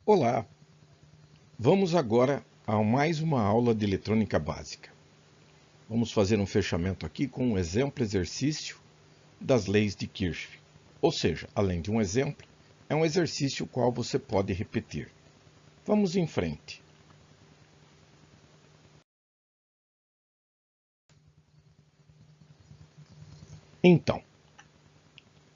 Olá, vamos agora a mais uma aula de eletrônica básica. Vamos fazer um fechamento aqui com um exemplo exercício das leis de Kirchhoff. Ou seja, além de um exemplo, é um exercício qual você pode repetir. Vamos em frente. Então,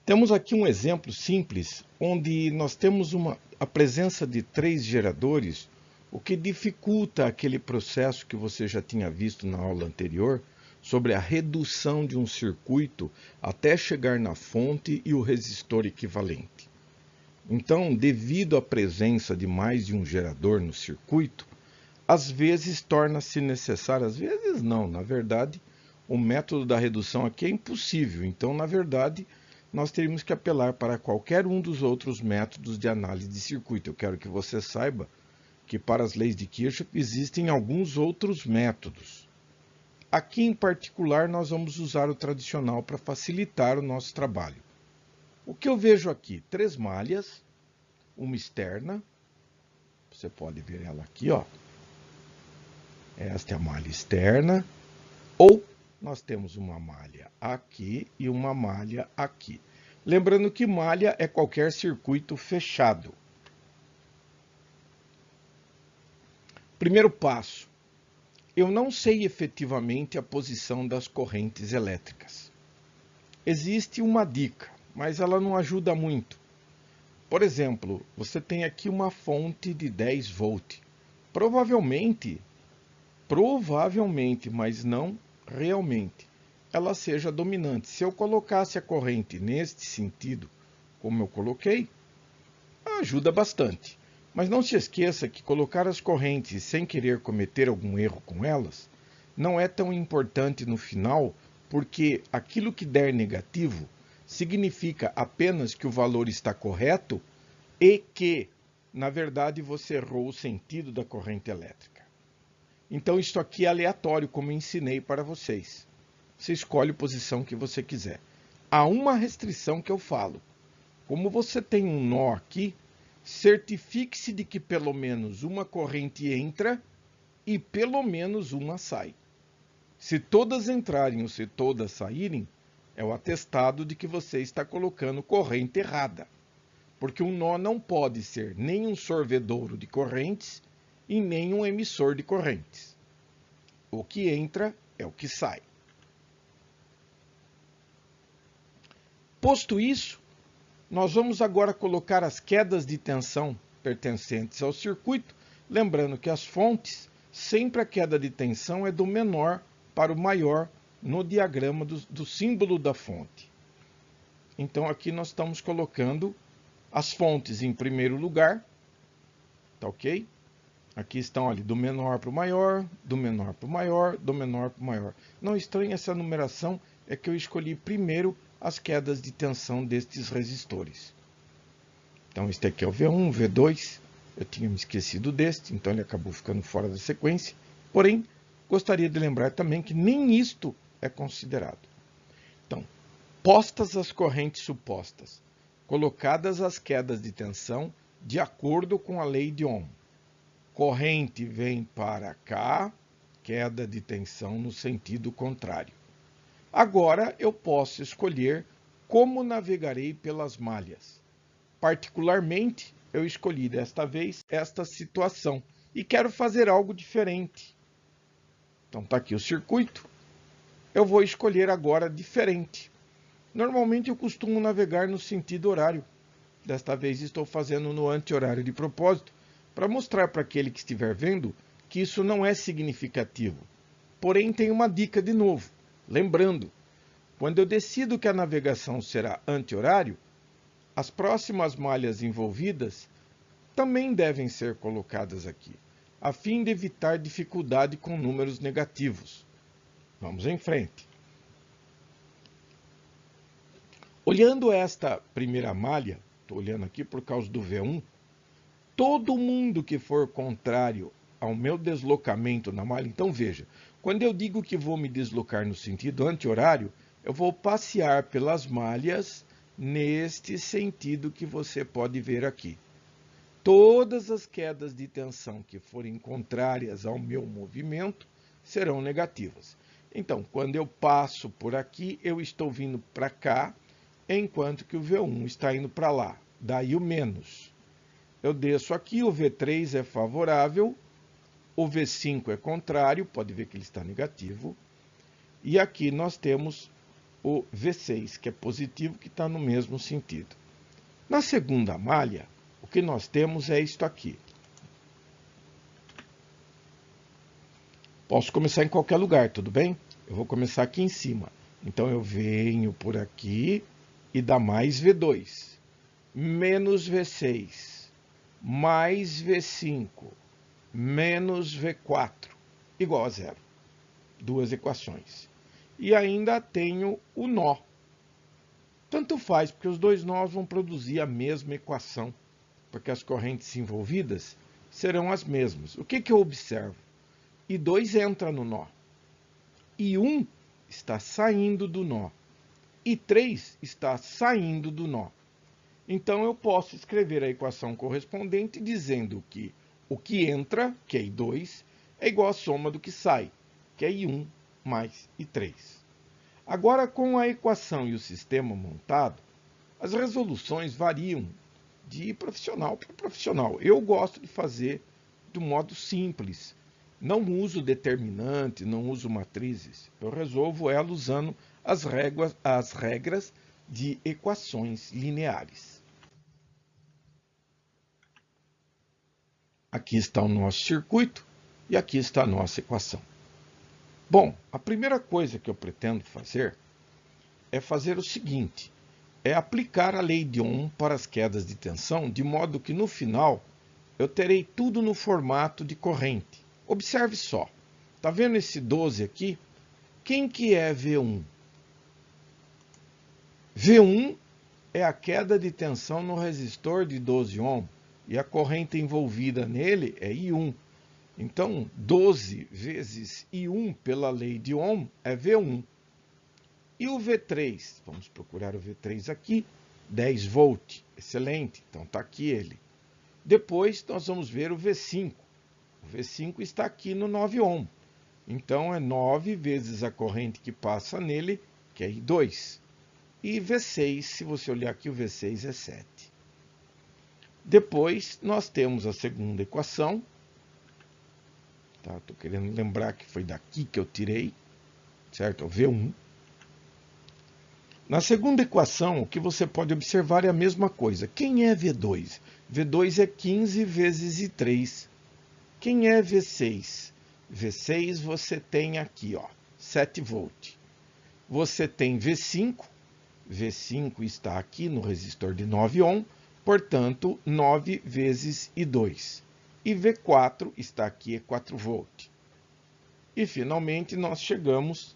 temos aqui um exemplo simples onde nós temos a presença de 3 geradores, o que dificulta aquele processo que você já tinha visto na aula anterior sobre a redução de um circuito até chegar na fonte e o resistor equivalente. Então, devido à presença de mais de um gerador no circuito, às vezes torna-se necessário, às vezes não, na verdade, o método da redução aqui é impossível. Então, na verdade, nós teríamos que apelar para qualquer um dos outros métodos de análise de circuito. Eu quero que você saiba que para as leis de Kirchhoff existem alguns outros métodos. Aqui em particular nós vamos usar o tradicional para facilitar o nosso trabalho. O que eu vejo aqui? 3 malhas, uma externa, você pode ver ela aqui, ó. Esta é a malha externa, ou nós temos uma malha aqui e uma malha aqui. Lembrando que malha é qualquer circuito fechado. Primeiro passo, eu não sei efetivamente a posição das correntes elétricas. Existe uma dica, mas ela não ajuda muito. Por exemplo, você tem aqui uma fonte de 10 volt. Provavelmente, mas não realmente, ela seja dominante. Se eu colocasse a corrente neste sentido, como eu coloquei, ajuda bastante. Mas não se esqueça que colocar as correntes sem querer cometer algum erro com elas não é tão importante no final, porque aquilo que der negativo significa apenas que o valor está correto e que, na verdade, você errou o sentido da corrente elétrica. Então, isso aqui é aleatório, como eu ensinei para vocês. Você escolhe a posição que você quiser. Há uma restrição que eu falo. Como você tem um nó aqui, certifique-se de que pelo menos uma corrente entra e pelo menos uma sai. Se todas entrarem ou se todas saírem, é o atestado de que você está colocando corrente errada. Porque um nó não pode ser nem um sorvedouro de correntes e nem um emissor de correntes. O que entra é o que sai. Posto isso, nós vamos agora colocar as quedas de tensão pertencentes ao circuito, lembrando que as fontes, sempre a queda de tensão é do menor para o maior no diagrama do símbolo da fonte. Então aqui nós estamos colocando as fontes em primeiro lugar, tá ok? Aqui estão ali do menor para o maior, do menor para o maior, do menor para o maior. Não estranhe essa numeração, é que eu escolhi primeiro as quedas de tensão destes resistores. Então este aqui é o V1, V2, eu tinha me esquecido deste, então ele acabou ficando fora da sequência. Porém, gostaria de lembrar também que nem isto é considerado. Então, postas as correntes supostas, colocadas as quedas de tensão de acordo com a lei de Ohm. Corrente vem para cá, queda de tensão no sentido contrário. Agora eu posso escolher como navegarei pelas malhas. Particularmente, eu escolhi desta vez esta situação e quero fazer algo diferente. Então está aqui o circuito. Eu vou escolher agora diferente. Normalmente eu costumo navegar no sentido horário. Desta vez estou fazendo no anti-horário de propósito, para mostrar para aquele que estiver vendo que isso não é significativo. Porém, tem uma dica de novo. Lembrando, quando eu decido que a navegação será anti-horário, as próximas malhas envolvidas também devem ser colocadas aqui, a fim de evitar dificuldade com números negativos. Vamos em frente. Olhando esta primeira malha, estou olhando aqui por causa do V1, todo mundo que for contrário ao meu deslocamento na malha, então veja, quando eu digo que vou me deslocar no sentido anti-horário, eu vou passear pelas malhas neste sentido que você pode ver aqui. todas as quedas de tensão que forem contrárias ao meu movimento serão negativas. Então, quando eu passo por aqui, eu estou vindo para cá, enquanto que o V1 está indo para lá. Daí o menos. Eu desço aqui, o V3 é favorável, o V5 é contrário, pode ver que ele está negativo. E aqui nós temos o V6, que é positivo, que está no mesmo sentido. Na segunda malha, o que nós temos é isto aqui. Posso começar em qualquer lugar, tudo bem? Eu vou começar aqui em cima. Então, eu venho por aqui e dá mais V2, menos V6, mais V5, menos V4, igual a zero. Duas equações. E ainda tenho o nó. Tanto faz, porque os dois nós vão produzir a mesma equação, porque as correntes envolvidas serão as mesmas. O que eu observo? I2 entra no nó. I1 está saindo do nó. I3 está saindo do nó. Então, eu posso escrever a equação correspondente dizendo que o que entra, que é I2, é igual à soma do que sai, que é I1 mais I3. Agora, com a equação e o sistema montado, as resoluções variam de profissional para profissional. Eu gosto de fazer do modo simples. Não uso determinante, não uso matrizes. Eu resolvo ela usando as regras de equações lineares. Aqui está o nosso circuito e aqui está a nossa equação. Bom, a primeira coisa que eu pretendo fazer é fazer o seguinte, é aplicar a lei de Ohm para as quedas de tensão, de modo que no final eu terei tudo no formato de corrente. Observe só, está vendo esse 12 aqui? Quem que é V1? V1 é a queda de tensão no resistor de 12 ohm e a corrente envolvida nele é I1. Então, 12 vezes I1 pela lei de Ohm é V1. E o V3? Vamos procurar o V3 aqui, 10 volt, excelente, então está aqui ele. Depois nós vamos ver o V5. O V5 está aqui no 9 ohm. Então, é 9 vezes a corrente que passa nele, que é I2. E V6, se você olhar aqui, o V6 é 7. Depois, nós temos a segunda equação. Tá? Estou querendo lembrar que foi daqui que eu tirei, certo? O V1. Na segunda equação, o que você pode observar é a mesma coisa. Quem é V2? V2 é 15 vezes I3. Quem é V6? V6 você tem aqui, ó, 7 volt. Você tem V5. V5 está aqui no resistor de 9 ohm, portanto, 9 vezes I2. E V4 está aqui, é 4 volt. E, finalmente, nós chegamos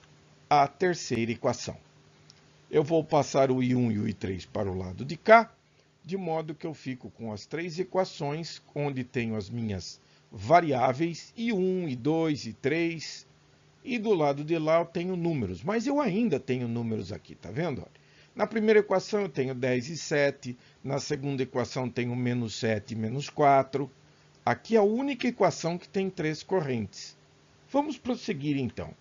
à terceira equação. Eu vou passar o I1 e o I3 para o lado de cá, de modo que eu fico com as três equações, onde tenho as minhas variáveis, I1, I2, I3, e do lado de lá eu tenho números, mas eu ainda tenho números aqui, tá vendo? Na primeira equação eu tenho 10 e 7, na segunda equação tenho menos 7 e menos 4, aqui é a única equação que tem 3 correntes. Vamos prosseguir então.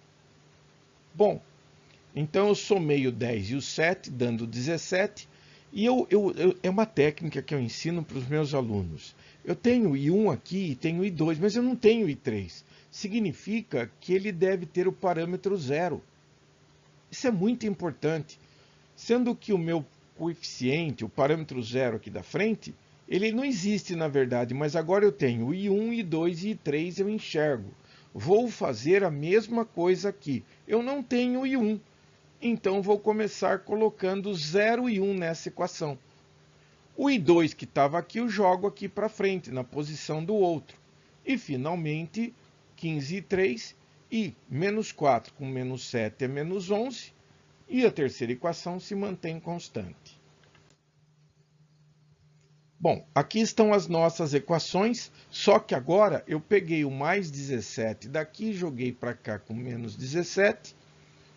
Bom, então eu somei o 10 e o 7, dando 17, e é uma técnica que eu ensino para os meus alunos. Eu tenho I1 aqui e tenho I2, mas eu não tenho I3. Significa que ele deve ter o parâmetro 0. Isso é muito importante. Sendo que o meu coeficiente, o parâmetro 0 aqui da frente, ele não existe na verdade, mas agora eu tenho I1, I2 e I3 eu enxergo. Vou fazer a mesma coisa aqui. Eu não tenho I1, então vou começar colocando 0 e 1 nessa equação. O I2 que estava aqui, eu jogo aqui para frente, na posição do outro. E, finalmente, 15 e 3, e menos 4 com menos 7 é menos 11, e a terceira equação se mantém constante. Bom, aqui estão as nossas equações, só que agora eu peguei o mais 17 daqui, joguei para cá com menos 17,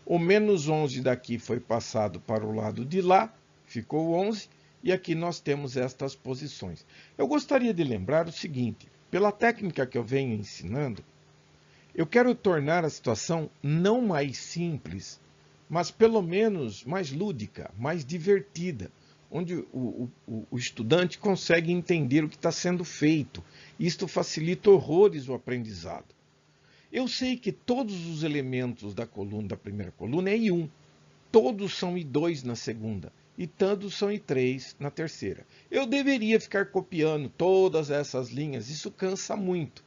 o menos 11 daqui foi passado para o lado de lá, ficou 11, e aqui nós temos estas posições. Eu gostaria de lembrar o seguinte, pela técnica que eu venho ensinando, eu quero tornar a situação não mais simples, mas pelo menos mais lúdica, mais divertida, onde o estudante consegue entender o que está sendo feito. Isto facilita horrores o aprendizado. Eu sei que todos os elementos da primeira coluna é I1, todos são I2 na segunda, e todos são I3 na terceira. Eu deveria ficar copiando todas essas linhas, isso cansa muito.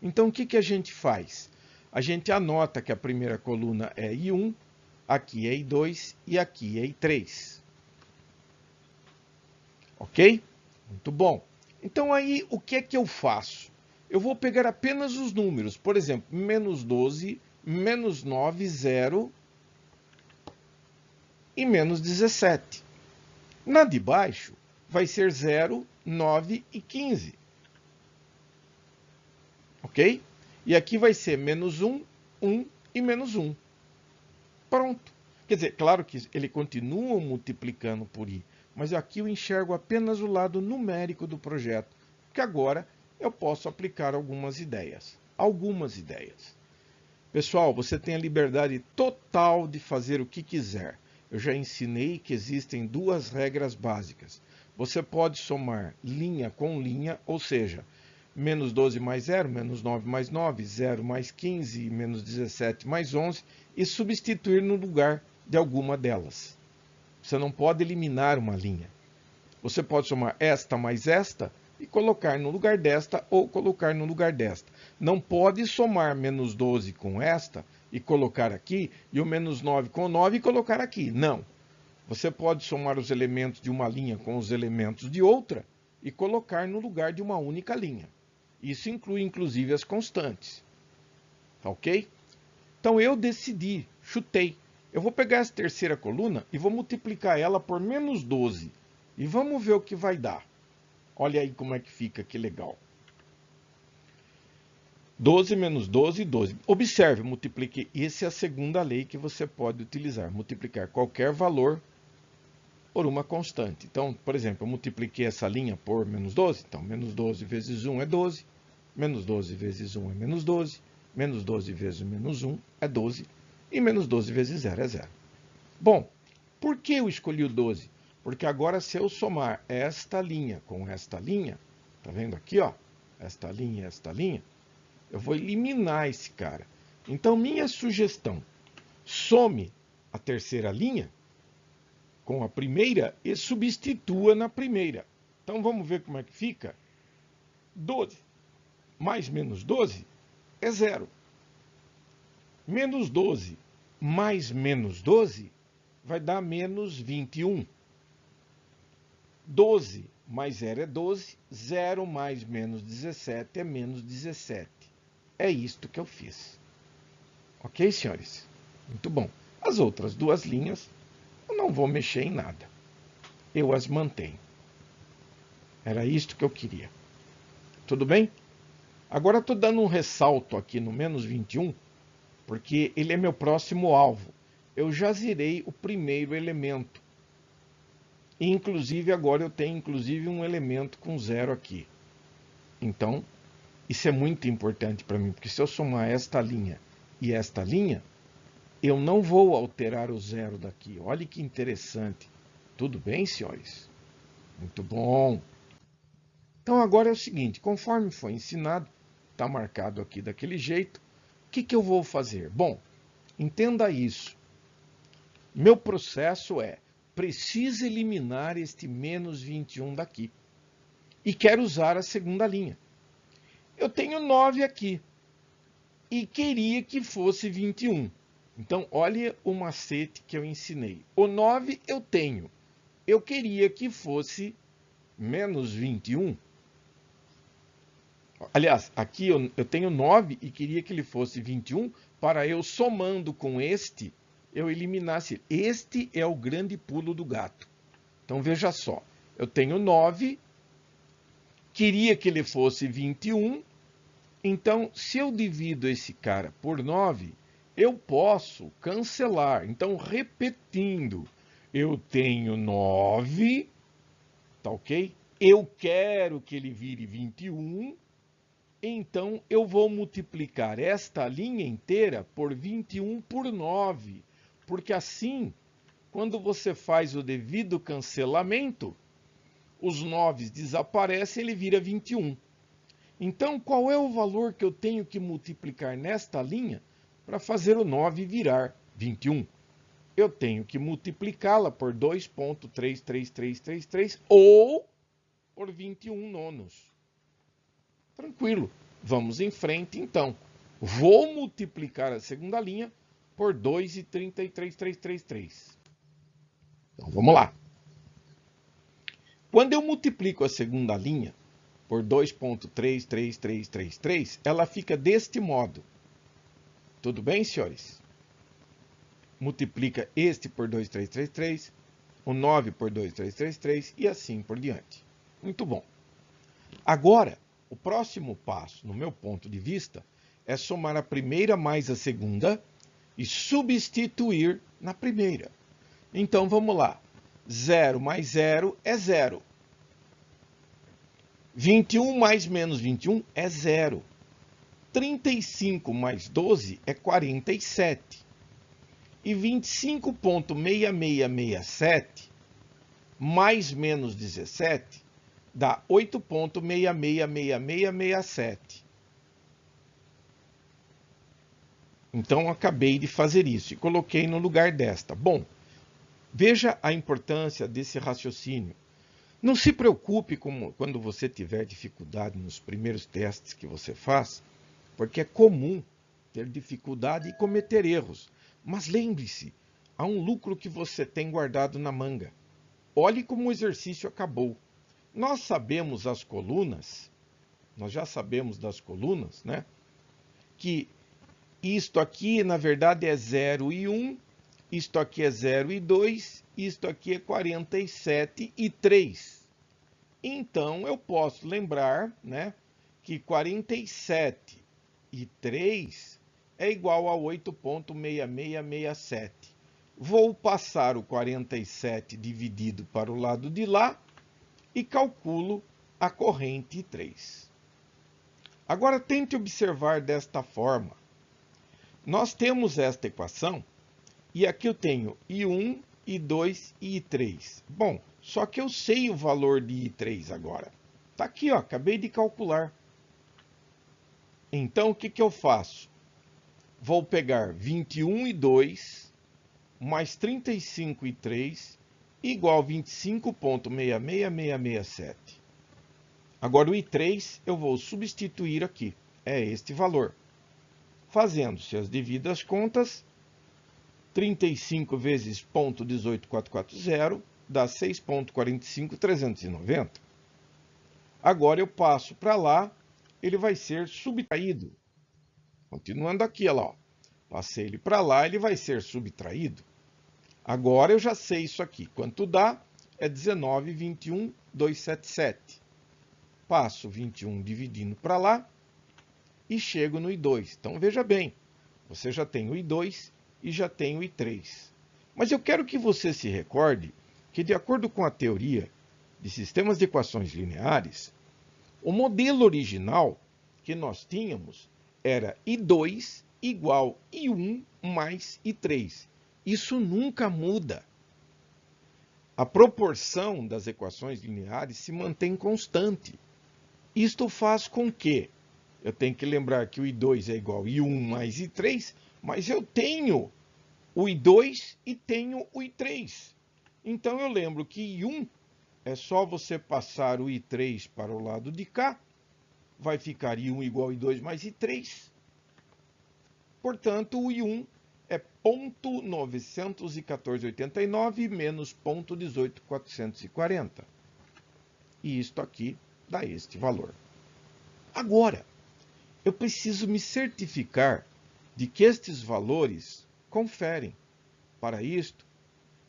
Então o que a gente faz? A gente anota que a primeira coluna é I1, aqui é I2 e aqui é I3. Ok? Muito bom. Então aí o que é que eu faço? Eu vou pegar apenas os números. Por exemplo, menos 12, menos 9, 0 e menos 17. Na de baixo vai ser 0, 9 e 15. Ok? E aqui vai ser menos 1, 1 e menos 1. Pronto. Quer dizer, claro que ele continua multiplicando por I, mas aqui eu enxergo apenas o lado numérico do projeto, porque agora eu posso aplicar algumas ideias. Pessoal, você tem a liberdade total de fazer o que quiser. Eu já ensinei que existem duas regras básicas. Você pode somar linha com linha, ou seja, menos 12 mais 0, menos 9 mais 9, 0 mais 15, menos 17 mais 11, e substituir no lugar de alguma delas. Você não pode eliminar uma linha. Você pode somar esta mais esta e colocar no lugar desta ou colocar no lugar desta. Não pode somar menos 12 com esta e colocar aqui, e o menos 9 com 9 e colocar aqui. Não. Você pode somar os elementos de uma linha com os elementos de outra e colocar no lugar de uma única linha. Isso inclui, inclusive, as constantes. Tá ok? Então, eu decidi, chutei. Eu vou pegar essa terceira coluna e vou multiplicar ela por menos 12. E vamos ver o que vai dar. Olha aí como é que fica, que legal. 12 menos 12, 12. Observe, multiplique. Essa é a segunda lei que você pode utilizar. Multiplicar qualquer valor por uma constante. Então, por exemplo, eu multipliquei essa linha por menos 12. Então, menos 12 vezes 1 é 12. Menos 12 vezes 1 é menos 12. Menos 12 vezes menos 1 é 12. E menos 12 vezes 0 é 0. Bom, por que eu escolhi o 12? Porque agora, se eu somar esta linha com esta linha, tá vendo aqui, ó? Esta linha e esta linha, eu vou eliminar esse cara. Então, minha sugestão, some a terceira linha com a primeira e substitua na primeira. Então, vamos ver como é que fica. 12 mais menos 12 é 0. Menos 12 mais menos 12 vai dar menos 21. 12 mais 0 é 12. 0 mais menos 17 é menos 17. É isto que eu fiz. Ok, senhores? Muito bom. As outras duas linhas, eu não vou mexer em nada. Eu as mantenho. Era isto que eu queria. Tudo bem? Agora estou dando um ressalto aqui no menos 21, porque ele é meu próximo alvo. Eu já zerei o primeiro elemento. E, inclusive, agora eu tenho um elemento com 0 aqui. Então, isso é muito importante para mim, porque se eu somar esta linha e esta linha, eu não vou alterar o 0 daqui. Olha que interessante. Tudo bem, senhores? Muito bom. Então, agora é o seguinte, conforme foi ensinado, está marcado aqui daquele jeito, o que eu vou fazer? Bom, entenda isso. Meu processo é, preciso eliminar este menos 21 daqui. E quero usar a segunda linha. Eu tenho 9 aqui. E queria que fosse 21. Então, olha o macete que eu ensinei. O 9 eu tenho. Eu queria que fosse menos 21. Aliás, aqui eu tenho 9 e queria que ele fosse 21 para eu, somando com este, eu eliminasse. Este é o grande pulo do gato. Então, veja só. Eu tenho 9, queria que ele fosse 21. Então, se eu divido esse cara por 9, eu posso cancelar. Então, repetindo, eu tenho 9 Tá ok? Eu quero que ele vire 21, então eu vou multiplicar esta linha inteira por 21 por 9, porque assim, quando você faz o devido cancelamento, os 9 desaparecem, ele vira 21. Então, qual é o valor que eu tenho que multiplicar nesta linha para fazer o 9 virar 21? Eu tenho que multiplicá-la por 2,33333 ou por 21 nonos. Tranquilo. Vamos em frente, então. Vou multiplicar a segunda linha por 2,33333. Então, vamos lá. Quando eu multiplico a segunda linha por 2,33333, ela fica deste modo. Tudo bem, senhores? Multiplica este por 2,333, o 9 por 2,333 e assim por diante. Muito bom. Agora, o próximo passo, no meu ponto de vista, é somar a primeira mais a segunda e substituir na primeira. Então, vamos lá. 0 mais 0 é 0. 21 mais menos 21 é 0. 35 mais 12 é 47. E 25,6667 mais menos 17 dá 8,666667. Então, acabei de fazer isso e coloquei no lugar desta. Bom, veja a importância desse raciocínio. Não se preocupe quando você tiver dificuldade nos primeiros testes que você faz, porque é comum ter dificuldade e cometer erros. Mas lembre-se, há um lucro que você tem guardado na manga. Olhe como o exercício acabou. Nós sabemos as colunas, nós já sabemos das colunas, né? Que isto aqui, na verdade, é 0 e 1, isto aqui é 0 e 2, isto aqui é 47 e 3. Então, eu posso lembrar, né, que 47 e 3 é igual a 8,6667. Vou passar o 47 dividido para o lado de lá e calculo a corrente 3. Agora, tente observar desta forma. Nós temos esta equação e aqui eu tenho I1, I2 e I3. Bom, só que eu sei o valor de I3 agora. Está aqui, ó, acabei de calcular. Então, o que eu faço? Vou pegar 21 e 2 mais 35 e 3 igual a 25,6667. Agora o I3 eu vou substituir aqui. É este valor. Fazendo-se as devidas contas, 35 vezes 0,18440 dá 6,45390. Agora eu passo para lá, ele vai ser subtraído. Continuando aqui, olha lá, ó. Passei ele para lá, ele vai ser subtraído. Agora eu já sei isso aqui. Quanto dá? É 19,21,277. Passo 21 dividindo para lá e chego no I2. Então veja bem, você já tem o I2 e já tem o I3. Mas eu quero que você se recorde que, de acordo com a teoria de sistemas de equações lineares, o modelo original que nós tínhamos era I2 igual I1 mais I3. Isso nunca muda. A proporção das equações lineares se mantém constante. Isto faz com que eu tenho que lembrar que o I2 é igual a I1 mais I3, mas eu tenho o I2 e tenho o I3. Então eu lembro que I1 é só você passar o I3 para o lado de cá, vai ficar I1 igual a I2 mais I3. Portanto, o I1 é 0,91489 menos 0,18440. E isto aqui dá este valor. Agora, eu preciso me certificar de que estes valores conferem. Para isto,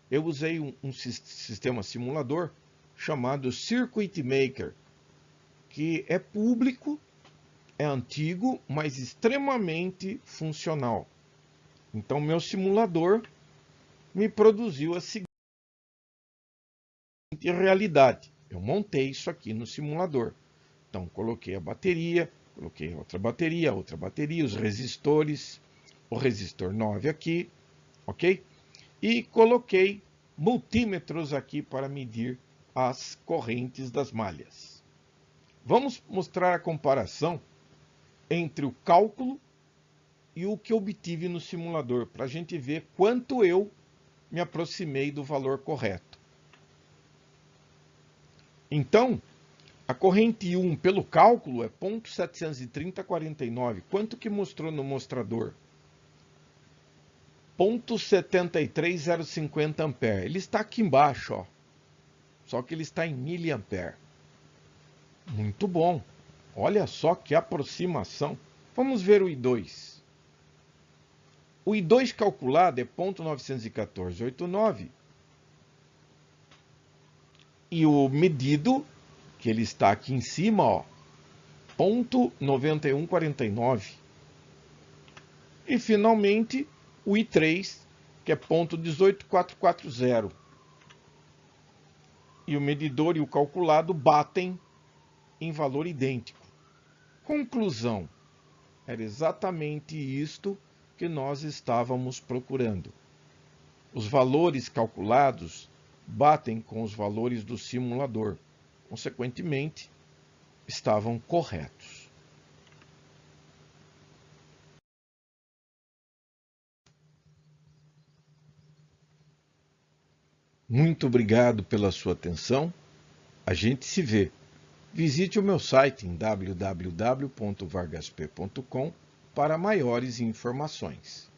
eu usei um sistema simulador chamado Circuit Maker, que é público, é antigo, mas extremamente funcional. Então, meu simulador me produziu a seguinte realidade. Eu montei isso aqui no simulador. Então, coloquei a bateria, coloquei outra bateria, os resistores, o resistor 9 aqui, ok? E coloquei multímetros aqui para medir as correntes das malhas. Vamos mostrar a comparação entre o cálculo e o que obtive no simulador, para a gente ver quanto eu me aproximei do valor correto. Então, a corrente 1 pelo cálculo é 0,73049. Quanto que mostrou no mostrador? 0,73050 ampere. Ele está aqui embaixo, ó. Só que ele está em miliampere. Muito bom. Olha só que aproximação. Vamos ver o I2. O I2 calculado é 0,91489. E o medido, que ele está aqui em cima, ó, 0,9149. E finalmente o I3, que é 0,18440. E o medidor e o calculado batem em valor idêntico. Conclusão: era exatamente isto que nós estávamos procurando. Os valores calculados batem com os valores do simulador. Consequentemente, estavam corretos. Muito obrigado pela sua atenção. A gente se vê. Visite o meu site em www.vargasp.com para maiores informações.